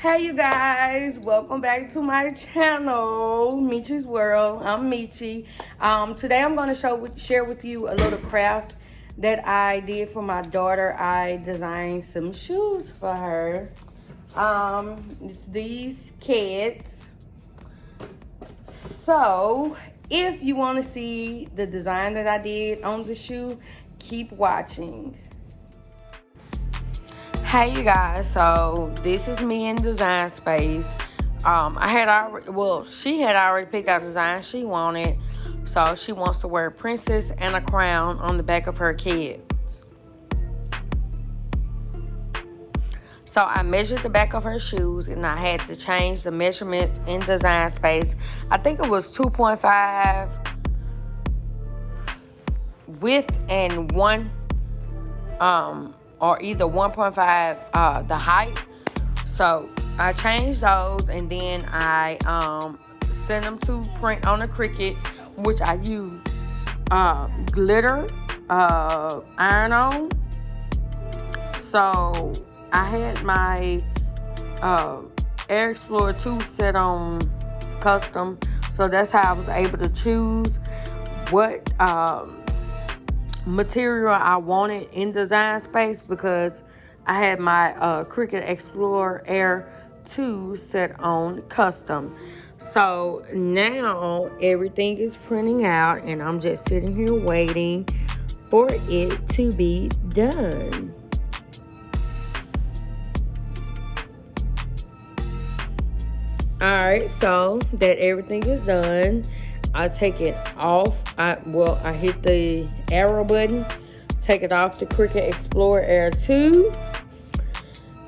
Hey you guys, welcome back to my channel, Meechie's World. I'm Meechie. Today I'm going to share with you a little craft that I did for my daughter. I designed some shoes for her. It's these kids. So if you want to see the design that I did on the shoe, keep watching. Hey you guys, so this is me in design space. She had already picked out the design she wanted. So she wants to wear a princess and a crown on the back of her kids. So I measured the back of her shoes and I had to change the measurements in design space. I think it was 2.5 width and 1 or either 1.5 the height. So I changed those and then I sent them to print on a Cricut, which I use glitter, iron on. So I had my Air Explorer 2 set on custom, so that's how I was able to choose what material I wanted in design space, because I had my Cricut Explorer Air 2 set on custom. So now everything is printing out and I'm just sitting here waiting for it to be done. Alright, so that everything is done, I take it off. I hit the arrow button, take it off the Cricut Explorer Air 2,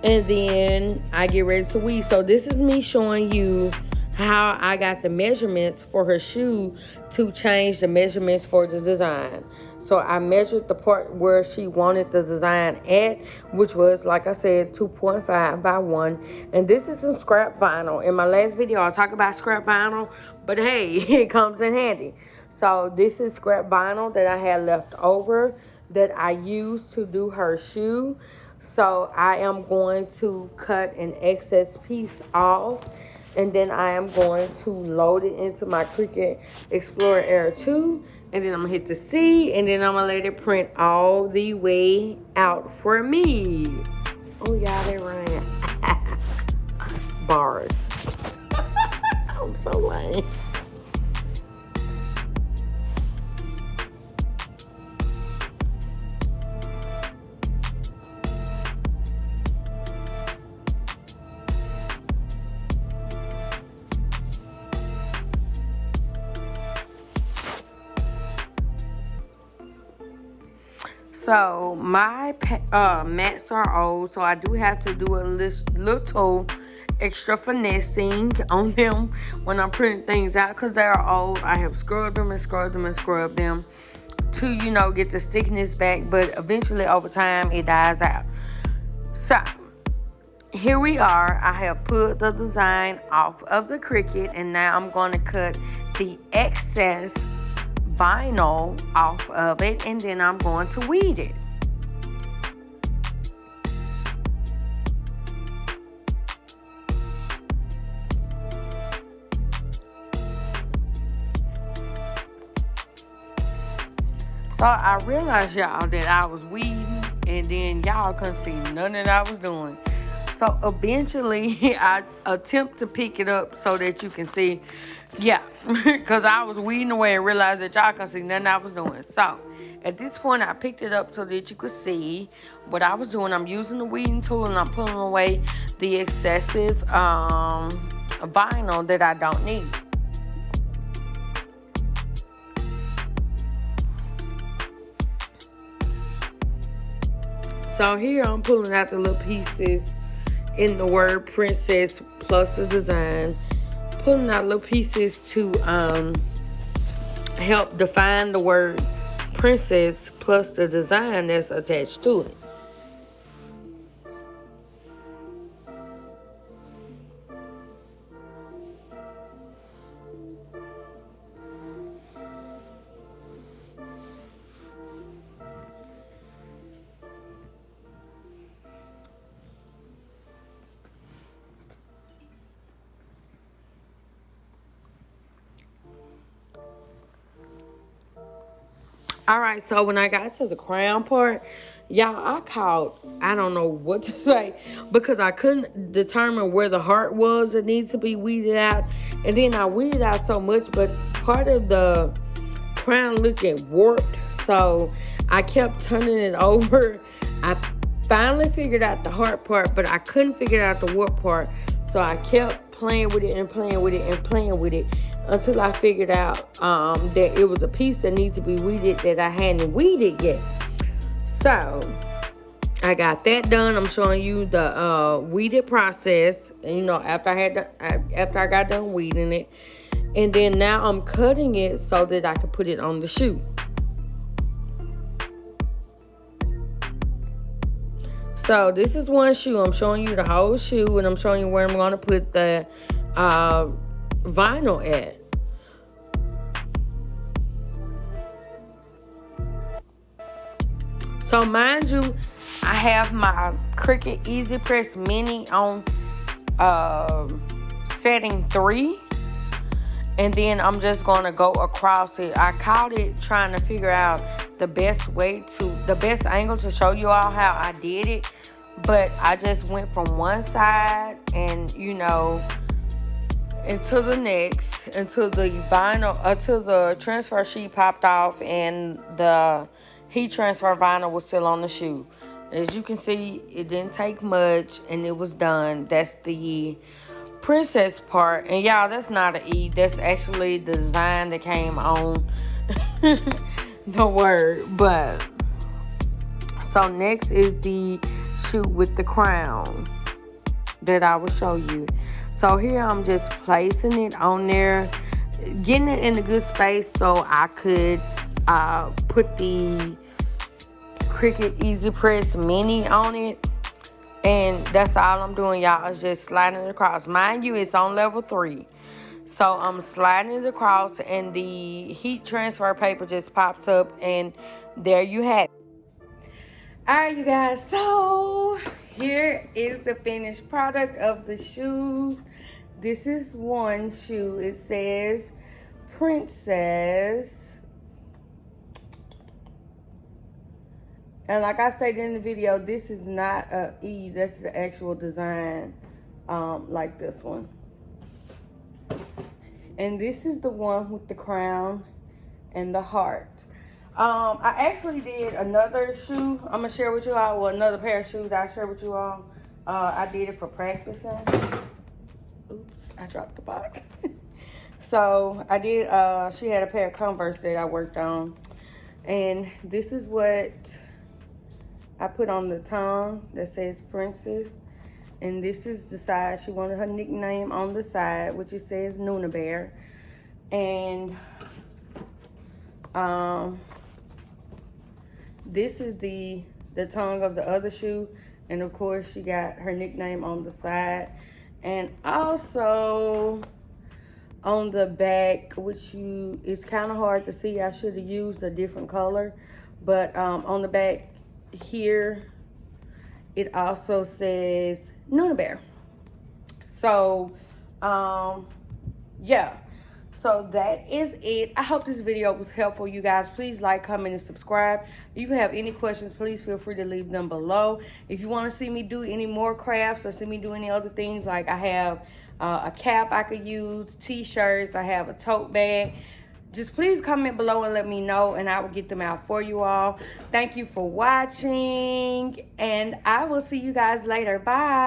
and then I get ready to weave. So this is me showing you how I got the measurements for her shoe to change the measurements for the design. So I measured the part where she wanted the design at, which was, like I said, 2.5 by 1. And this is some scrap vinyl. In my last video, I talked about scrap vinyl, but hey, it comes in handy. So this is scrap vinyl that I had left over that I used to do her shoe. So I am going to cut an excess piece off, and then I am going to load it into my Cricut Explorer Air 2, and then I'm going to hit the C, and then I'm going to let it print all the way out for me. Oh, y'all, they ran. Bars. I'm so lame. So my mats are old, so I do have to do a little extra finessing on them when I'm printing things out, because they are old. I have scrubbed them and scrubbed them and scrubbed them to, get the stickiness back, but eventually over time it dies out. So here we are. I have put the design off of the Cricut, and now I'm going to cut the excess vinyl off of it, and then I'm going to weed it. So I realized, y'all, that I was weeding, and then y'all couldn't see none that I was doing. So eventually I attempt to pick it up so that you can see. Yeah, because I was weeding away and realized that y'all couldn't see nothing I was doing. So at this point I picked it up so that you could see what I was doing. I'm using the weeding tool and I'm pulling away the excessive vinyl that I don't need. So here I'm pulling out the little pieces in the word princess plus the design, pulling out little pieces to help define the word princess plus the design that's attached to it. All right, so when I got to the crown part, y'all, I don't know what to say, because I couldn't determine where the heart was that needs to be weeded out. And then I weeded out so much, but part of the crown looked warped, so I kept turning it over. I finally figured out the heart part, but I couldn't figure out the warp part, so I kept playing with it and playing with it and playing with it until I figured out that it was a piece that needs to be weeded that I hadn't weeded yet. So I got that done. I'm showing you the weeded process, and you know, after I got done weeding it, and then now I'm cutting it so that I can put it on the shoe. So this is one shoe. I'm showing you the whole shoe, and I'm showing you where I'm going to put the vinyl at. So mind you, I have my Cricut Easy Press Mini on setting 3. And then I'm just going to go across it. I caught it trying to figure out the best angle to show you all how I did it. But I just went from one side and, you know, into the next, until the transfer sheet popped off and the heat transfer vinyl was still on the shoe. As you can see, it didn't take much and it was done. That's the princess part. And y'all, that's not an E. That's actually the design that came on the word. But so next is the shoe with the crown that I will show you. So here I'm just placing it on there, getting it in a good space so I could put the Cricut Easy Press Mini on it. And that's all I'm doing, y'all, is just sliding it across. Mind you, it's on level 3. So I'm sliding it across and the heat transfer paper just pops up, and there you have it. Alright, you guys, so here is the finished product of the shoes. This is one shoe. It says Princess. And like I stated in the video, this is not a E. That's the actual design, like this one. And this is the one with the crown and the heart. I actually did another shoe. I'm going to share with you all. Well, another pair of shoes I'll share with you all. I did it for practicing. Oops, I dropped the box. So I did, she had a pair of Converse that I worked on. And this is what I put on the tongue that says Princess. And this is the side. She wanted her nickname on the side, which it says Nuna Bear. And this is the tongue of the other shoe. And of course, she got her nickname on the side. And also on the back, which it's kind of hard to see. I should have used a different color. But on the back here, it also says Nuna Bear. So yeah, so that is it. I hope this video was helpful, you guys. Please like, comment, and subscribe. If you have any questions, please feel free to leave them below. If you want to see me do any more crafts or see me do any other things, like I have a cap I could use, t-shirts, I have a tote bag, just please comment below and let me know, and I will get them out for you all. Thank you for watching, and I will see you guys later. Bye.